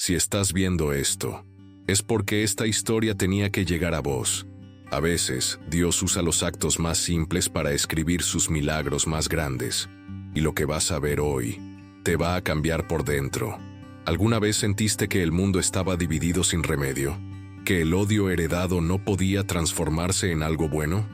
Si estás viendo esto, es porque esta historia tenía que llegar a vos. A veces, Dios usa los actos más simples para escribir sus milagros más grandes. Y lo que vas a ver hoy te va a cambiar por dentro. ¿Alguna vez sentiste que el mundo estaba dividido sin remedio? ¿Que el odio heredado no podía transformarse en algo bueno?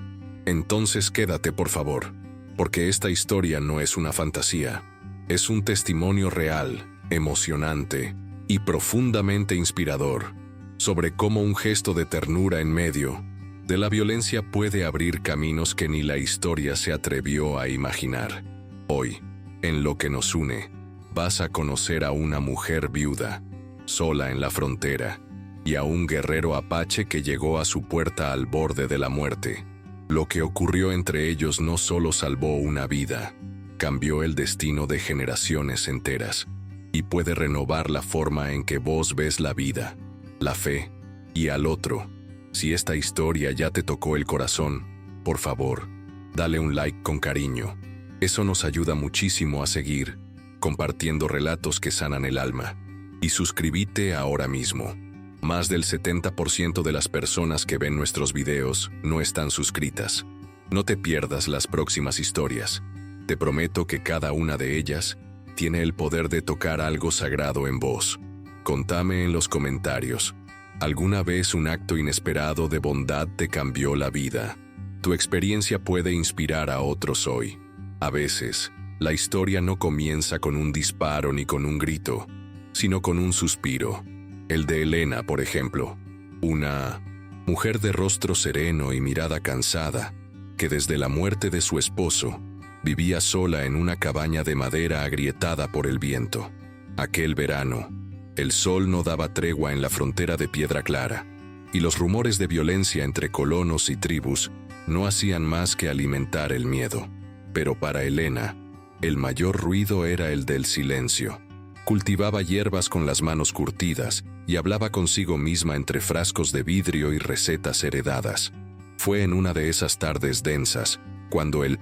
Entonces quédate, por favor, porque esta historia no es una fantasía. Es un testimonio real, emocionante y profundamente inspirador sobre cómo un gesto de ternura en medio de la violencia puede abrir caminos que ni la historia se atrevió a imaginar. Hoy, en Lo que nos une, vas a conocer a una mujer viuda, sola en la frontera, y a un guerrero apache que llegó a su puerta al borde de la muerte. Lo que ocurrió entre ellos no solo salvó una vida, cambió el destino de generaciones enteras, y puede renovar la forma en que vos ves la vida, la fe y al otro. Si esta historia ya te tocó el corazón, por favor, dale un like con cariño. Eso nos ayuda muchísimo a seguir compartiendo relatos que sanan el alma. Y suscríbete ahora mismo. Más del 70% de las personas que ven nuestros videos no están suscritas. No te pierdas las próximas historias. Te prometo que cada una de ellas tiene el poder de tocar algo sagrado en vos. Contame en los comentarios. ¿Alguna vez un acto inesperado de bondad te cambió la vida? Tu experiencia puede inspirar a otros hoy. A veces, la historia no comienza con un disparo ni con un grito, sino con un suspiro. El de Elena, por ejemplo, una mujer de rostro sereno y mirada cansada, que desde la muerte de su esposo, vivía sola en una cabaña de madera agrietada por el viento. Aquel verano, el sol no daba tregua en la frontera de Piedra Clara, y los rumores de violencia entre colonos y tribus no hacían más que alimentar el miedo. Pero para Elena, el mayor ruido era el del silencio. Cultivaba hierbas con las manos curtidas y hablaba consigo misma entre frascos de vidrio y recetas heredadas. Fue en una de esas tardes densas, cuando el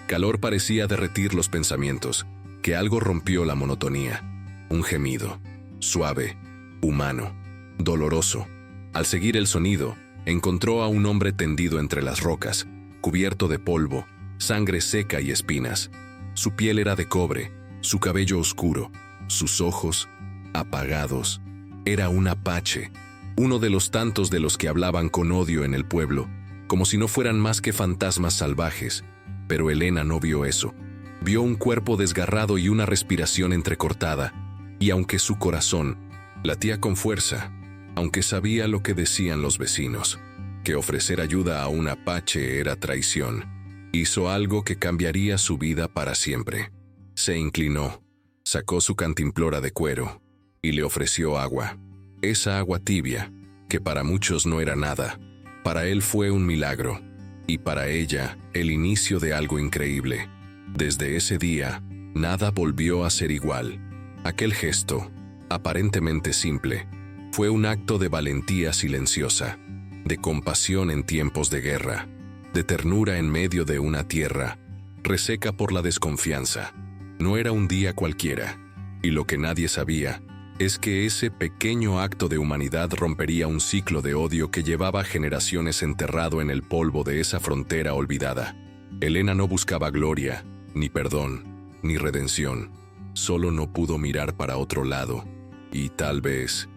calor parecía derretir los pensamientos, que algo rompió la monotonía. Un gemido, suave, humano, doloroso. Al seguir el sonido, encontró a un hombre tendido entre las rocas, cubierto de polvo, sangre seca y espinas. Su piel era de cobre, su cabello oscuro, sus ojos apagados. Era un apache, uno de los tantos de los que hablaban con odio en el pueblo, como si no fueran más que fantasmas salvajes. Pero Elena no vio eso. Vio un cuerpo desgarrado y una respiración entrecortada, y aunque su corazón latía con fuerza, aunque sabía lo que decían los vecinos, que ofrecer ayuda a un apache era traición, hizo algo que cambiaría su vida para siempre. Se inclinó, sacó su cantimplora de cuero y le ofreció agua. Esa agua tibia, que para muchos no era nada, para él fue un milagro, y para ella el inicio de algo increíble. Desde ese día, nada volvió a ser igual. Aquel gesto, aparentemente simple, fue un acto de valentía silenciosa, de compasión en tiempos de guerra, de ternura en medio de una tierra reseca por la desconfianza. No era un día cualquiera, y lo que nadie sabía es que ese pequeño acto de humanidad rompería un ciclo de odio que llevaba generaciones enterrado en el polvo de esa frontera olvidada. Elena no buscaba gloria, ni perdón, ni redención. Solo no pudo mirar para otro lado, y tal vez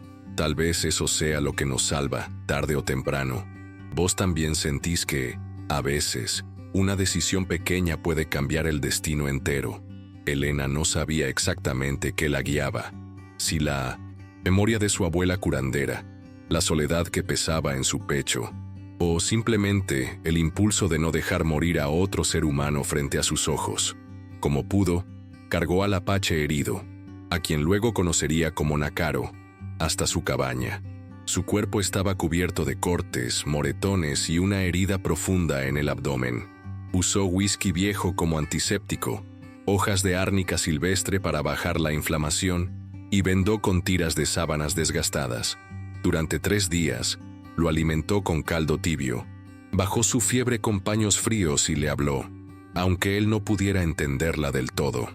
eso sea lo que nos salva, tarde o temprano. Vos también sentís que, a veces, una decisión pequeña puede cambiar el destino entero. Elena no sabía exactamente qué la guiaba, si la memoria de su abuela curandera, la soledad que pesaba en su pecho, o simplemente el impulso de no dejar morir a otro ser humano frente a sus ojos. Como pudo, cargó al apache herido, a quien luego conocería como Nakaro, hasta su cabaña. Su cuerpo estaba cubierto de cortes, moretones y una herida profunda en el abdomen. Usó whisky viejo como antiséptico, hojas de árnica silvestre para bajar la inflamación y vendó con tiras de sábanas desgastadas. Durante 3 días, lo alimentó con caldo tibio. Bajó su fiebre con paños fríos y le habló, aunque él no pudiera entenderla del todo.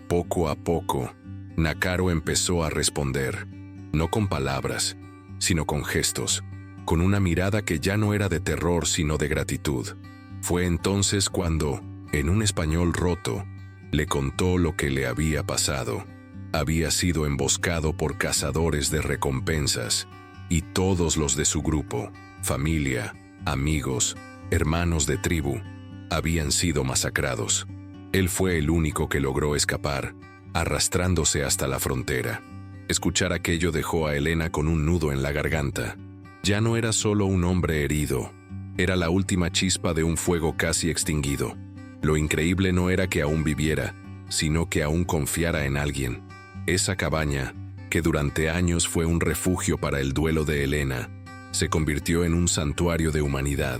Poco a poco, Nakaro empezó a responder. no con palabras, sino con gestos, con una mirada que ya no era de terror sino de gratitud. Fue entonces cuando, en un español roto, le contó lo que le había pasado. Había sido emboscado por cazadores de recompensas, y todos los de su grupo, familia, amigos, hermanos de tribu, habían sido masacrados. Él fue el único que logró escapar, arrastrándose hasta la frontera. Escuchar aquello dejó a Elena con un nudo en la garganta. Ya no era solo un hombre herido, era la última chispa de un fuego casi extinguido. Lo increíble no era que aún viviera, sino que aún confiara en alguien. Esa cabaña, que durante años fue un refugio para el duelo de Elena, se convirtió en un santuario de humanidad.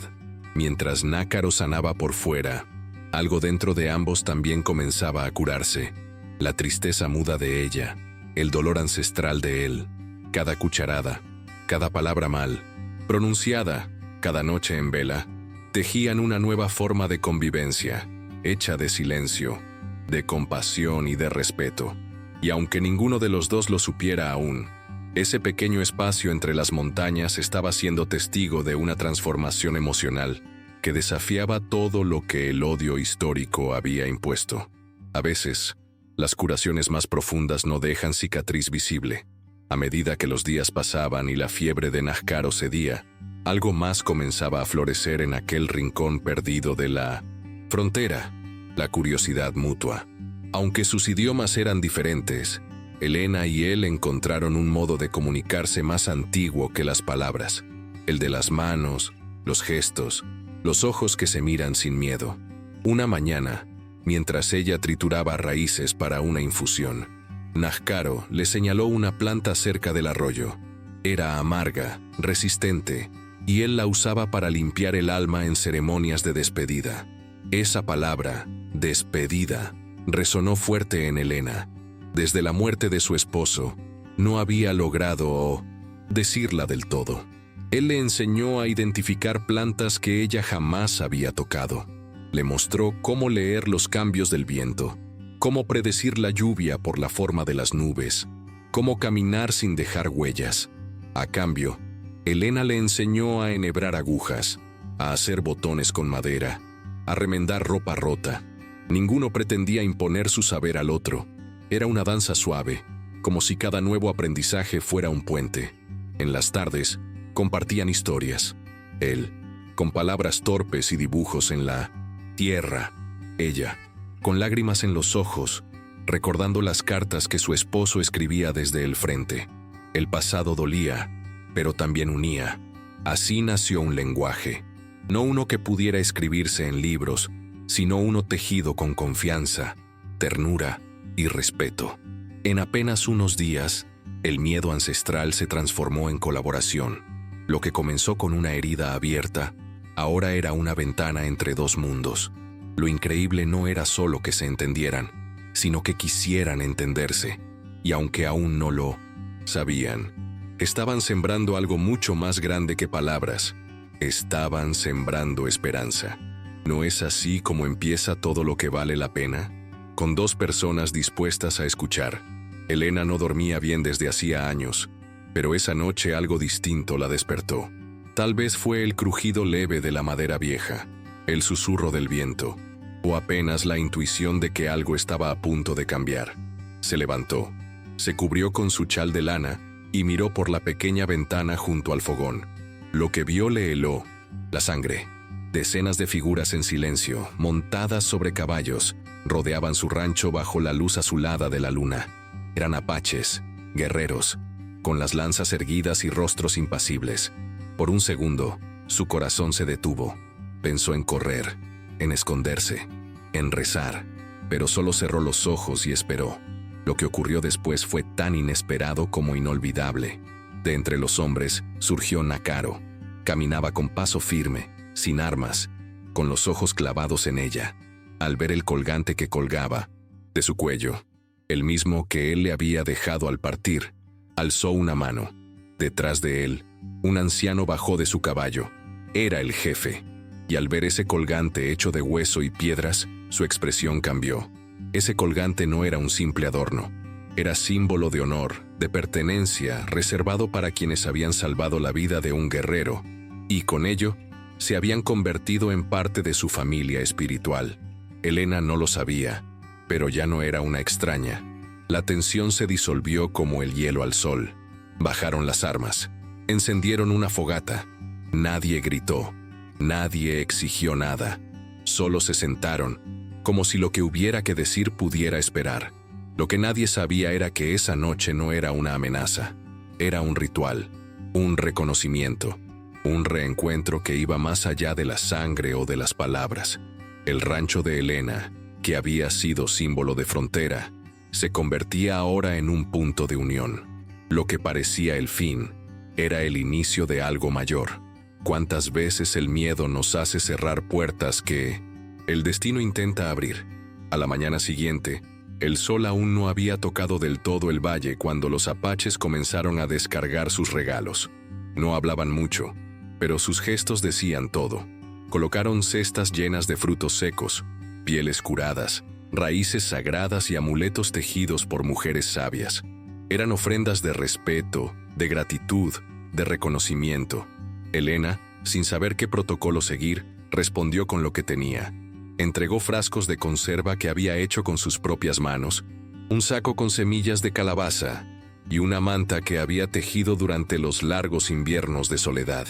Mientras Nácaro sanaba por fuera, algo dentro de ambos también comenzaba a curarse. La tristeza muda de ella, el dolor ancestral de él, cada cucharada, cada palabra mal pronunciada, cada noche en vela, tejían una nueva forma de convivencia, hecha de silencio, de compasión y de respeto. Y aunque ninguno de los dos lo supiera aún, ese pequeño espacio entre las montañas estaba siendo testigo de una transformación emocional que desafiaba todo lo que el odio histórico había impuesto. A veces, las curaciones más profundas no dejan cicatriz visible. A medida que los días pasaban y la fiebre de Nácaro cedía, algo más comenzaba a florecer en aquel rincón perdido de la frontera, la curiosidad mutua. Aunque sus idiomas eran diferentes, Elena y él encontraron un modo de comunicarse más antiguo que las palabras, el de las manos, los gestos, los ojos que se miran sin miedo. Una mañana, mientras ella trituraba raíces para una infusión, Nácaro le señaló una planta cerca del arroyo. Era amarga, resistente, y él la usaba para limpiar el alma en ceremonias de despedida. Esa palabra, despedida, resonó fuerte en Elena. Desde la muerte de su esposo, no había logrado decirla del todo. Él le enseñó a identificar plantas que ella jamás había tocado. Le mostró cómo leer los cambios del viento, cómo predecir la lluvia por la forma de las nubes, cómo caminar sin dejar huellas. A cambio, Elena le enseñó a enhebrar agujas, a hacer botones con madera, a remendar ropa rota. Ninguno pretendía imponer su saber al otro. Era una danza suave, como si cada nuevo aprendizaje fuera un puente. En las tardes, compartían historias. Él, con palabras torpes y dibujos en la tierra. Ella, con lágrimas en los ojos, recordando las cartas que su esposo escribía desde el frente. El pasado dolía, pero también unía. Así nació un lenguaje. No uno que pudiera escribirse en libros, sino uno tejido con confianza, ternura y respeto. En apenas unos días, el miedo ancestral se transformó en colaboración. Lo que comenzó con una herida abierta, ahora era una ventana entre dos mundos. Lo increíble no era solo que se entendieran, sino que quisieran entenderse. Y aunque aún no lo sabían, estaban sembrando algo mucho más grande que palabras. Estaban sembrando esperanza. ¿No es así como empieza todo lo que vale la pena? Con dos personas dispuestas a escuchar. Elena no dormía bien desde hacía años, pero esa noche algo distinto la despertó. Tal vez fue el crujido leve de la madera vieja, el susurro del viento, o apenas la intuición de que algo estaba a punto de cambiar. Se levantó, se cubrió con su chal de lana y miró por la pequeña ventana junto al fogón. Lo que vio le heló la sangre. Decenas de figuras en silencio, montadas sobre caballos, rodeaban su rancho bajo la luz azulada de la luna. Eran apaches, guerreros, con las lanzas erguidas y rostros impasibles. Por un segundo, su corazón se detuvo. Pensó en correr, en esconderse, en rezar, pero solo cerró los ojos y esperó. Lo que ocurrió después fue tan inesperado como inolvidable. De entre los hombres surgió Nácaro. Caminaba con paso firme, sin armas, con los ojos clavados en ella. Al ver el colgante que colgaba de su cuello, el mismo que él le había dejado al partir, alzó una mano. Detrás de él, un anciano bajó de su caballo. Era el jefe, y al ver ese colgante hecho de hueso y piedras, su expresión cambió. Ese colgante no era un simple adorno. Era símbolo de honor, de pertenencia, reservado para quienes habían salvado la vida de un guerrero, y con ello, se habían convertido en parte de su familia espiritual. Helena no lo sabía, pero ya no era una extraña. La tensión se disolvió como el hielo al sol. Bajaron las armas, encendieron una fogata. Nadie gritó, nadie exigió nada. Solo se sentaron, como si lo que hubiera que decir pudiera esperar. Lo que nadie sabía era que esa noche no era una amenaza, era un ritual, un reconocimiento, un reencuentro que iba más allá de la sangre o de las palabras. El rancho de Helena, que había sido símbolo de frontera, se convertía ahora en un punto de unión. Lo que parecía el fin, era el inicio de algo mayor. ¿Cuántas veces el miedo nos hace cerrar puertas que el destino intenta abrir? A la mañana siguiente, el sol aún no había tocado del todo el valle cuando los apaches comenzaron a descargar sus regalos. No hablaban mucho, pero sus gestos decían todo. Colocaron cestas llenas de frutos secos, pieles curadas, raíces sagradas y amuletos tejidos por mujeres sabias. Eran ofrendas de respeto, de gratitud, de reconocimiento. Helena, sin saber qué protocolo seguir, respondió con lo que tenía. Entregó frascos de conserva que había hecho con sus propias manos, un saco con semillas de calabaza y una manta que había tejido durante los largos inviernos de soledad.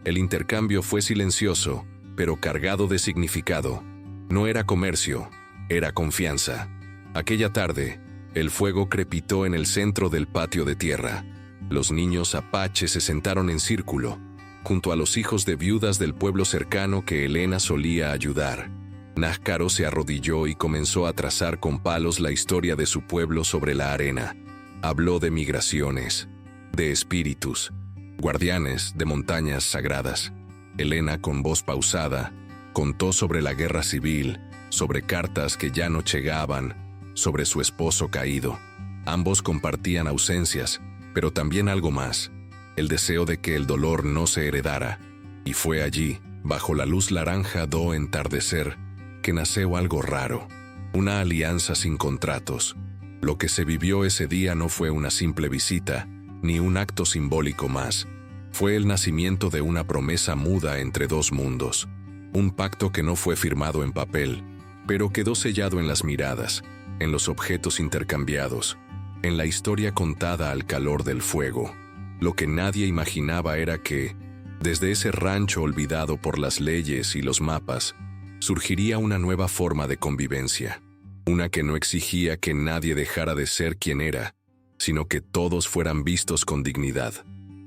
El intercambio fue silencioso, pero cargado de significado. No era comercio, era confianza. Aquella tarde, el fuego crepitó en el centro del patio de tierra. Los niños apaches se sentaron en círculo, junto a los hijos de viudas del pueblo cercano que Helena solía ayudar. Náscaro se arrodilló y comenzó a trazar con palos la historia de su pueblo sobre la arena. Habló de migraciones, de espíritus, guardianes de montañas sagradas. Helena, con voz pausada, contó sobre la guerra civil, sobre cartas que ya no llegaban, sobre su esposo caído. Ambos compartían ausencias, pero también algo más, el deseo de que el dolor no se heredara. Y fue allí, bajo la luz naranja do entardecer, que nació algo raro, una alianza sin contratos. Lo que se vivió ese día no fue una simple visita, ni un acto simbólico más. Fue el nacimiento de una promesa muda entre dos mundos, un pacto que no fue firmado en papel, pero quedó sellado en las miradas, en los objetos intercambiados, en la historia contada al calor del fuego. Lo que nadie imaginaba era que, desde ese rancho olvidado por las leyes y los mapas, surgiría una nueva forma de convivencia, una que no exigía que nadie dejara de ser quien era, sino que todos fueran vistos con dignidad.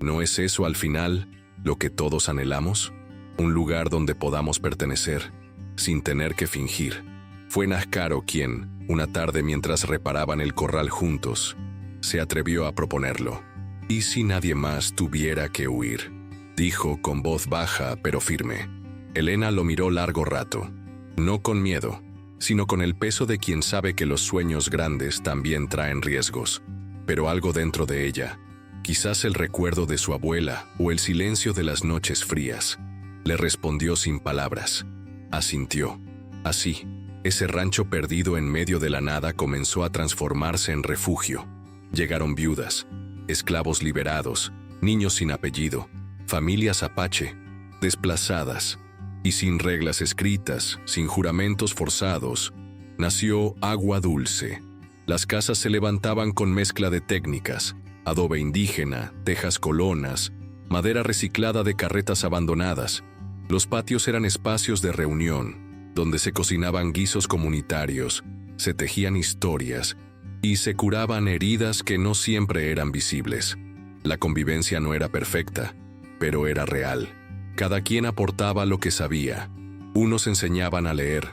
¿No es eso al final lo que todos anhelamos? Un lugar donde podamos pertenecer, sin tener que fingir. Fue Náscaro quien, una tarde mientras reparaban el corral juntos, se atrevió a proponerlo. ¿Y si nadie más tuviera que huir?, dijo con voz baja pero firme. Helena lo miró largo rato, no con miedo, sino con el peso de quien sabe que los sueños grandes también traen riesgos. Pero algo dentro de ella, quizás el recuerdo de su abuela o el silencio de las noches frías, le respondió sin palabras. Asintió. Así, ese rancho perdido en medio de la nada comenzó a transformarse en refugio. Llegaron viudas, esclavos liberados, niños sin apellido, familias apache, desplazadas, y sin reglas escritas, sin juramentos forzados, nació Agua Dulce. Las casas se levantaban con mezcla de técnicas: adobe indígena, tejas colonas, madera reciclada de carretas abandonadas. Los patios eran espacios de reunión, donde se cocinaban guisos comunitarios, se tejían historias y se curaban heridas que no siempre eran visibles. La convivencia no era perfecta, pero era real. Cada quien aportaba lo que sabía. Unos enseñaban a leer,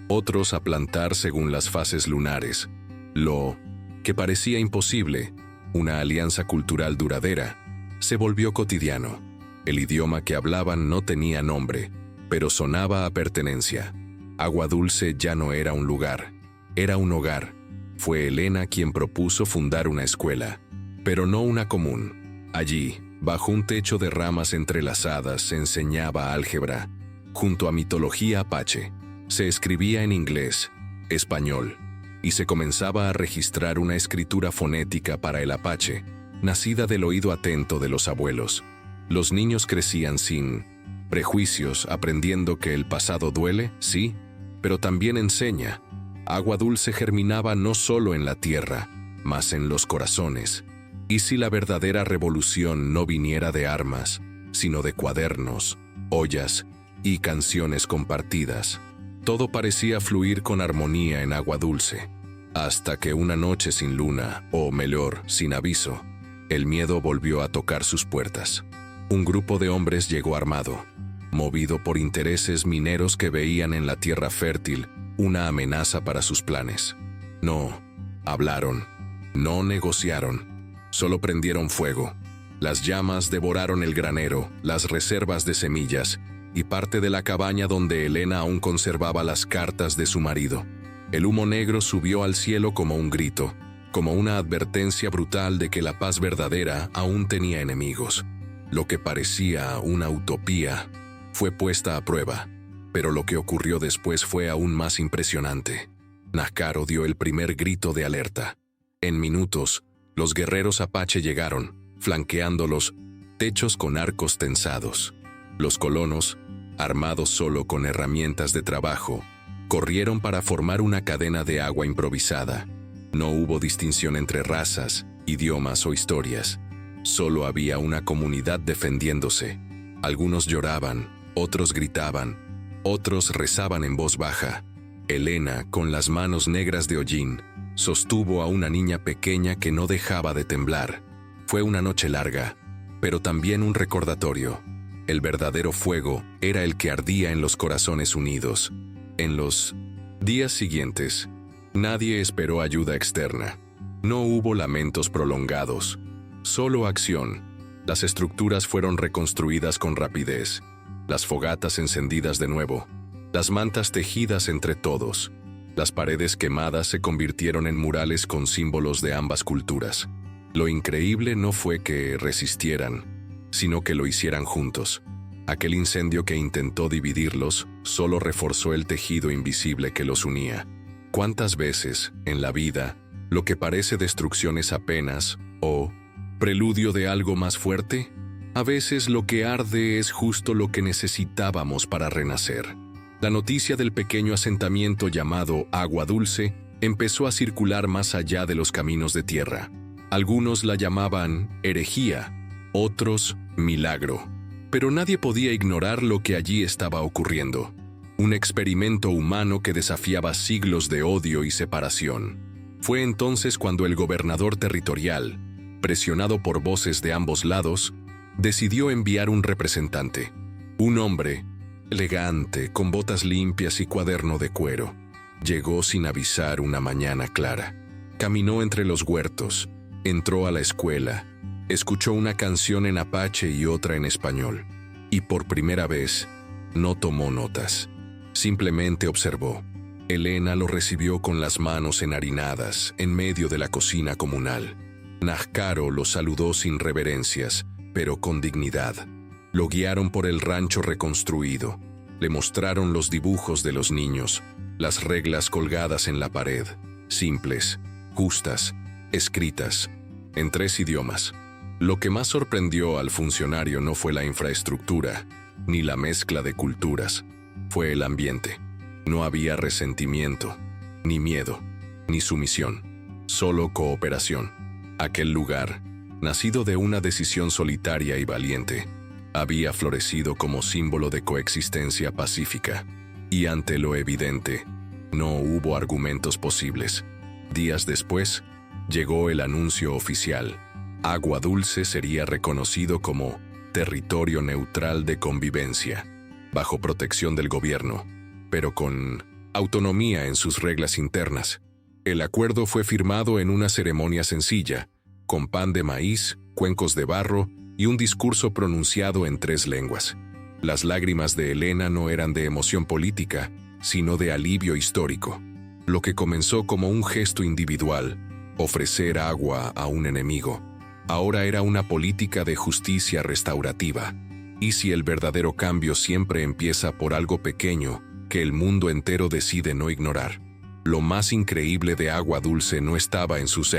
otros a plantar según las fases lunares. Lo que parecía imposible, una alianza cultural duradera, se volvió cotidiano. El idioma que hablaban no tenía nombre, pero sonaba a pertenencia. Agua Dulce ya no era un lugar, era un hogar. Fue Helena quien propuso fundar una escuela, pero no una común. Allí, bajo un techo de ramas entrelazadas, se enseñaba álgebra, junto a mitología apache. Se escribía en inglés, español, y se comenzaba a registrar una escritura fonética para el apache, nacida del oído atento de los abuelos. Los niños crecían sin prejuicios, aprendiendo que el pasado duele, sí, pero también enseña. Agua dulce germinaba no solo en la tierra, mas en los corazones. ¿Y si la verdadera revolución no viniera de armas, sino de cuadernos, ollas y canciones compartidas? Todo parecía fluir con armonía en Agua Dulce, hasta que una noche sin luna, o mejor, sin aviso, el miedo volvió a tocar sus puertas. Un grupo de hombres llegó armado, movido por intereses mineros que veían en la tierra fértil una amenaza para sus planes. No hablaron, no negociaron, solo prendieron fuego. Las llamas devoraron el granero, las reservas de semillas y parte de la cabaña donde Elena aún conservaba las cartas de su marido. El humo negro subió al cielo como un grito, como una advertencia brutal de que la paz verdadera aún tenía enemigos. Lo que parecía una utopía fue puesta a prueba, pero lo que ocurrió después fue aún más impresionante. Nazcaro dio el primer grito de alerta. En minutos, los guerreros apache llegaron, flanqueando los techos con arcos tensados. Los colonos, armados solo con herramientas de trabajo, corrieron para formar una cadena de agua improvisada. No hubo distinción entre razas, idiomas o historias. Solo había una comunidad defendiéndose. Algunos lloraban, otros gritaban, otros rezaban en voz baja. Elena, con las manos negras de hollín, sostuvo a una niña pequeña que no dejaba de temblar. Fue una noche larga, pero también un recordatorio. El verdadero fuego era el que ardía en los corazones unidos. En los días siguientes, nadie esperó ayuda externa. No hubo lamentos prolongados, solo acción. Las estructuras fueron reconstruidas con rapidez, las fogatas encendidas de nuevo, las mantas tejidas entre todos. Las paredes quemadas se convirtieron en murales con símbolos de ambas culturas. Lo increíble no fue que resistieran, sino que lo hicieran juntos. Aquel incendio que intentó dividirlos solo reforzó el tejido invisible que los unía. ¿Cuántas veces, en la vida, lo que parece destrucción es apenas, o preludio de algo más fuerte? A veces lo que arde es justo lo que necesitábamos para renacer. La noticia del pequeño asentamiento llamado Agua Dulce empezó a circular más allá de los caminos de tierra. Algunos la llamaban herejía, otros milagro. Pero nadie podía ignorar lo que allí estaba ocurriendo. Un experimento humano que desafiaba siglos de odio y separación. Fue entonces cuando el gobernador territorial, presionado por voces de ambos lados, decidió enviar un representante. Un hombre, elegante, con botas limpias y cuaderno de cuero. Llegó sin avisar una mañana clara. Caminó entre los huertos, entró a la escuela, escuchó una canción en apache y otra en español. Y por primera vez, no tomó notas. Simplemente observó. Elena lo recibió con las manos enharinadas en medio de la cocina comunal. Nazcaro lo saludó sin reverencias, pero con dignidad. Lo guiaron por el rancho reconstruido. Le mostraron los dibujos de los niños, las reglas colgadas en la pared, simples, justas, escritas, en 3 idiomas. Lo que más sorprendió al funcionario no fue la infraestructura, ni la mezcla de culturas. Fue el ambiente. No había resentimiento, ni miedo, ni sumisión. Solo cooperación. Aquel lugar, nacido de una decisión solitaria y valiente, había florecido como símbolo de coexistencia pacífica. Y ante lo evidente, no hubo argumentos posibles. Días después, llegó el anuncio oficial. Agua Dulce sería reconocido como territorio neutral de convivencia, bajo protección del gobierno, pero con autonomía en sus reglas internas. El acuerdo fue firmado en una ceremonia sencilla, con pan de maíz, cuencos de barro y un discurso pronunciado en 3 lenguas. Las lágrimas de Elena no eran de emoción política, sino de alivio histórico. Lo que comenzó como un gesto individual, ofrecer agua a un enemigo, ahora era una política de justicia restaurativa. Y si el verdadero cambio siempre empieza por algo pequeño que el mundo entero decide no ignorar. Lo más increíble de Agua Dulce no estaba en sus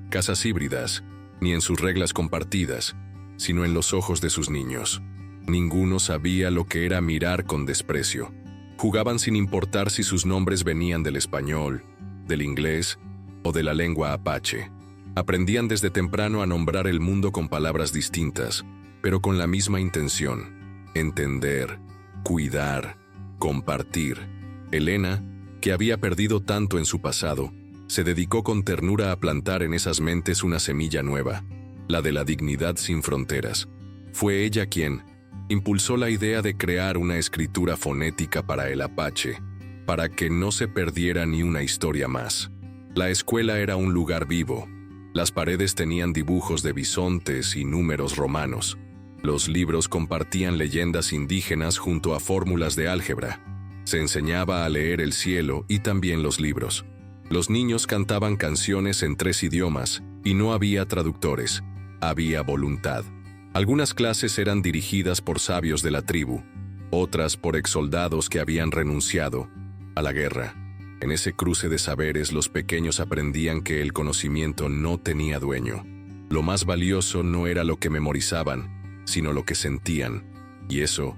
casas híbridas, ni en sus reglas compartidas, sino en los ojos de sus niños. Ninguno sabía lo que era mirar con desprecio. Jugaban sin importar si sus nombres venían del español, del inglés o de la lengua apache. Aprendían desde temprano a nombrar el mundo con palabras distintas, pero con la misma intención: entender, cuidar, compartir. Elena, que había perdido tanto en su pasado, se dedicó con ternura a plantar en esas mentes una semilla nueva, la de la dignidad sin fronteras. Fue ella quien impulsó la idea de crear una escritura fonética para el apache, para que no se perdiera ni una historia más. La escuela era un lugar vivo. Las paredes tenían dibujos de bisontes y números romanos. Los libros compartían leyendas indígenas junto a fórmulas de álgebra. Se enseñaba a leer el cielo y también los libros. Los niños cantaban canciones en 3 idiomas y no había traductores, había voluntad. Algunas clases eran dirigidas por sabios de la tribu, otras por exsoldados que habían renunciado a la guerra. En ese cruce de saberes los pequeños aprendían que el conocimiento no tenía dueño. Lo más valioso no era lo que memorizaban, sino lo que sentían, y eso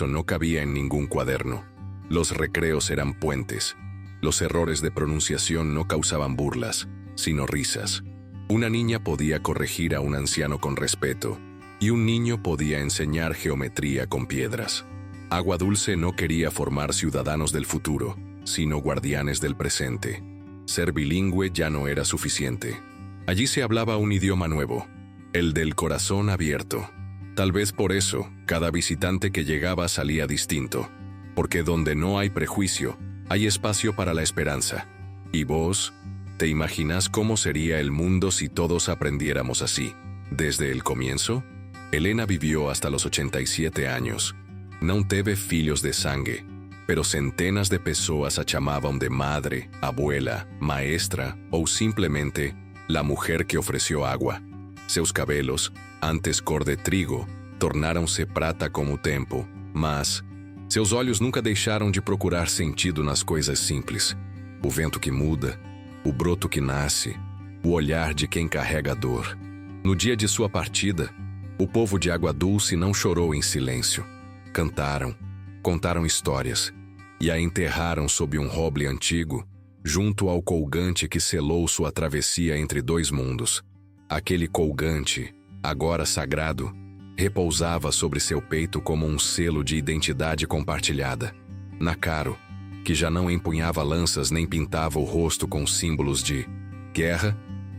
no cabía en ningún cuaderno. Los recreos eran puentes. Los errores de pronunciación no causaban burlas, sino risas. Una niña podía corregir a un anciano con respeto, y un niño podía enseñar geometría con piedras. Agua Dulce no quería formar ciudadanos del futuro, sino guardianes del presente. Ser bilingüe ya no era suficiente. Allí se hablaba un idioma nuevo, el del corazón abierto. Tal vez por eso, cada visitante que llegaba salía distinto, porque donde no hay prejuicio, hay espacio para la esperanza. ¿Y vos? ¿Te imaginas cómo sería el mundo si todos aprendiéramos así, desde el comienzo? Elena vivió hasta los 87 años. Não teve filhos de sangue, pero centenas de pessoas a chamavam de madre, abuela, maestra ou simplesmente la mujer que ofreció agua. Seus cabelos, antes cor de trigo, tornaram-se prata com o tempo, mas seus olhos nunca deixaram de procurar sentido nas coisas simples. O vento que muda, o broto que nasce, o olhar de quem carrega dor. No dia de sua partida, o povo de Agua Dulce não chorou em silêncio. Cantaram, contaram histórias e a enterraram sob um roble antigo, junto ao colgante que selou sua travessia entre 2 mundos. Aquele colgante, agora sagrado, repousava sobre seu peito como um selo de identidade compartilhada. Nakaro, que já não empunhava lanças nem pintava o rosto com símbolos de guerra,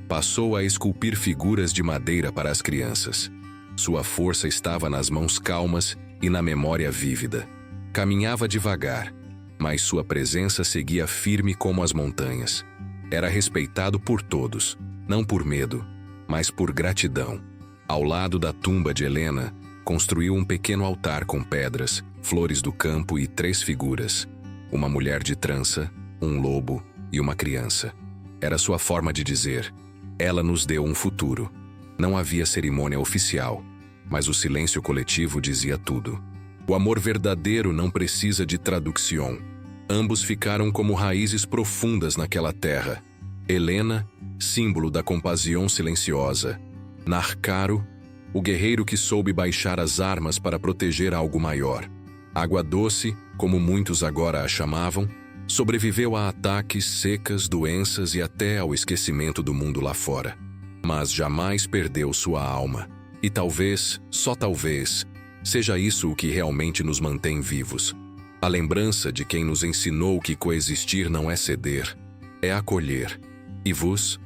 passou a esculpir figuras de madeira para as crianças. Sua força estava nas mãos calmas e na memória vívida. Caminhava devagar, mas sua presença seguia firme como as montanhas. Era respeitado por todos, não por medo, mas por gratidão. Ao lado da tumba de Helena, construiu um pequeno altar com pedras, flores do campo e 3 figuras. Uma mulher de trança, um lobo e uma criança. Era sua forma de dizer: ela nos deu um futuro. Não havia cerimônia oficial, mas o silêncio coletivo dizia tudo. O amor verdadeiro não precisa de tradução. Ambos ficaram como raízes profundas naquela terra. Helena, símbolo da compaixão silenciosa. Nakaro, o guerreiro que soube baixar as armas para proteger algo maior. Agua Doce, como muitos agora a chamavam, sobreviveu a ataques, secas, doenças e até ao esquecimento do mundo lá fora. Mas jamais perdeu sua alma. E talvez, só talvez, seja isso o que realmente nos mantém vivos. A lembrança de quem nos ensinou que coexistir não é ceder, é acolher. E vos?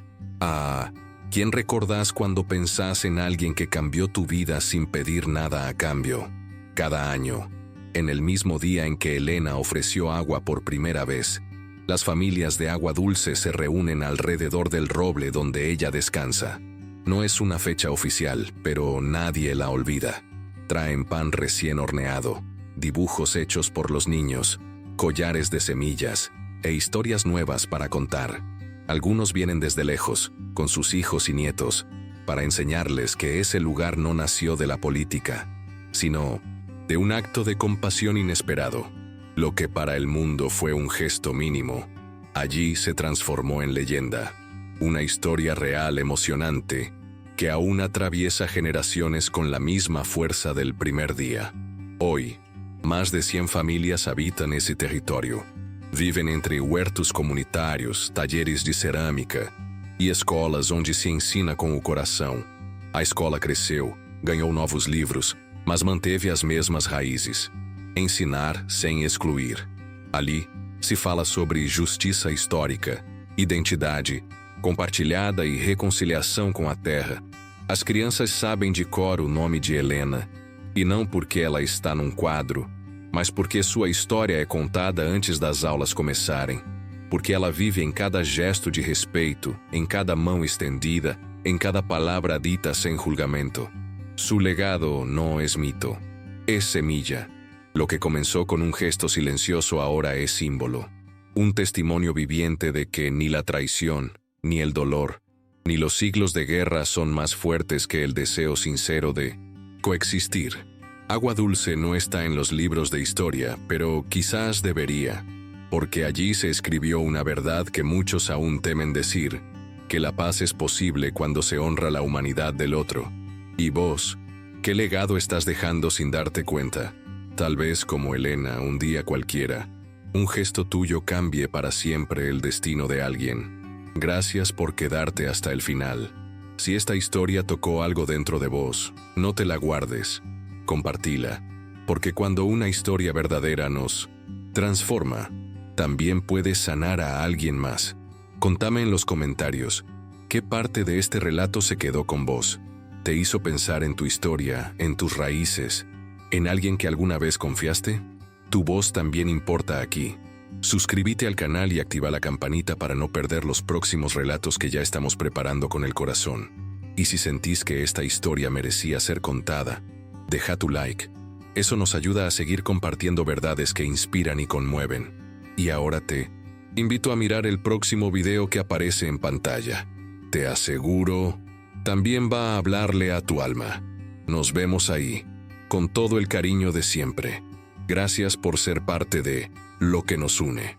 ¿Quién recordás cuando pensás en alguien que cambió tu vida sin pedir nada a cambio? Cada año, en el mismo día en que Elena ofreció agua por primera vez, las familias de Agua Dulce se reúnen alrededor del roble donde ella descansa. No es una fecha oficial, pero nadie la olvida. Traen pan recién horneado, dibujos hechos por los niños, collares de semillas e historias nuevas para contar. Algunos vienen desde lejos, con sus hijos y nietos, para enseñarles que ese lugar no nació de la política, sino de un acto de compasión inesperado. Lo que para el mundo fue un gesto mínimo, Allí se transformó en leyenda, una historia real emocionante que aún atraviesa generaciones con la misma fuerza del primer día. Hoy, más de 100 familias habitan esse território. Vivem entre huertos comunitários, talleres de cerâmica e escolas onde se ensina com o coração. A escola cresceu, ganhou novos livros, mas manteve as mesmas raízes. Ensinar sem excluir. Ali, se fala sobre justiça histórica, identidade, compartilhada e reconciliação com a terra. As crianças sabem de cor o nome de Helena, e não porque ela está num quadro, mas porque sua história é contada antes das aulas começarem, porque ela vive em cada gesto de respeito, em cada mão estendida, em cada palavra dita sem julgamento. Su legado no es mito, es semilla. Lo que comenzó con un gesto silencioso ahora es símbolo, un testimonio viviente de que ni la traición, ni el dolor, ni los siglos de guerra son más fuertes que el deseo sincero de coexistir. Agua Dulce no está en los libros de historia, pero quizás debería, porque allí se escribió una verdad que muchos aún temen decir, que la paz es posible cuando se honra la humanidad del otro. ¿Y vos, qué legado estás dejando sin darte cuenta? Tal vez como Helena, un día cualquiera, un gesto tuyo cambie para siempre el destino de alguien. Gracias por quedarte hasta el final. Si esta historia tocó algo dentro de vos, no te la guardes, compartila, porque cuando una historia verdadera nos transforma, también puede sanar a alguien más. Contame en los comentarios, ¿qué parte de este relato se quedó con vos? ¿Te hizo pensar en tu historia, en tus raíces, en alguien que alguna vez confiaste? Tu voz también importa aquí. Suscríbete al canal y activa la campanita para no perder los próximos relatos que ya estamos preparando con el corazón. Y si sentís que esta historia merecía ser contada, deja tu like. Eso nos ayuda a seguir compartiendo verdades que inspiran y conmueven. Y ahora te invito a mirar el próximo video que aparece en pantalla. Te aseguro, también va a hablarle a tu alma. Nos vemos ahí, con todo el cariño de siempre. Gracias por ser parte de lo que nos une.